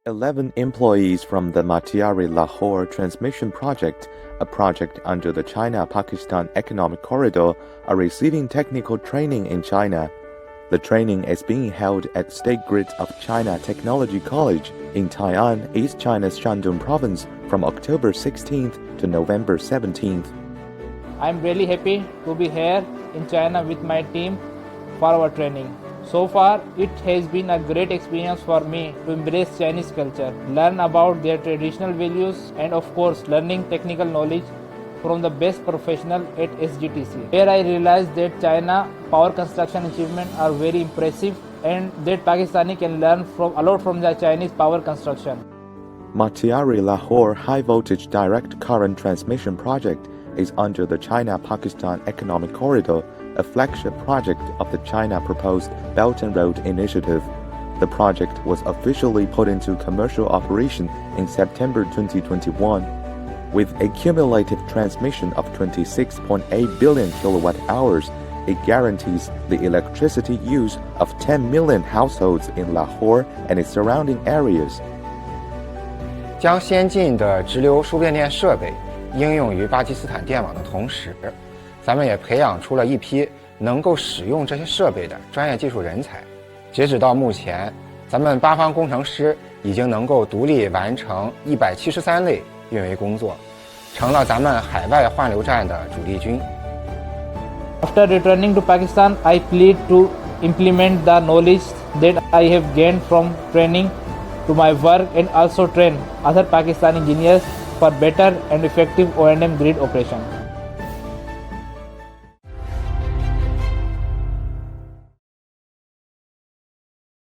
11 employees from the Matiari-Lahore transmission project, a project under the China-Pakistan economic corridor, are receiving technical training in China. The training is being held at State Grid of China Technology College in Tai'an, East China's Shandong province from October 16th to November 17th. I'm really happy to be here in China with my team for our training. So far, it has been a great experience for me to embrace Chinese culture, learn about their traditional values, and of course, learning technical knowledge from the best professional at SGTC. Here I realized that China power construction achievements are very impressive and that Pakistani can learn a lot from the Chinese power construction. Matiari-Lahore High Voltage Direct Current Transmission Project is under the China-Pakistan Economic Corridor, a flagship project of the China proposed Belt and Road Initiative. The project was officially put into commercial operation in September 2021. With a cumulative transmission of 26.8 billion kilowatt hours, it guarantees the electricity use of 10 million households in Lahore and its surrounding areas. 将先进的直流输变电设备应用于巴基斯坦电网的同时，咱们也培养出了一批能够使用这些设备的专业技术人才。截止到目前，咱们8方工程师已经能够独立完成173类运维工作，成了咱们海外换流站的主力军。After returning to Pakistan, I plead to implement the knowledge that I have gained from training to my work and also train other Pakistani engineers for better and effective O&M grid operation.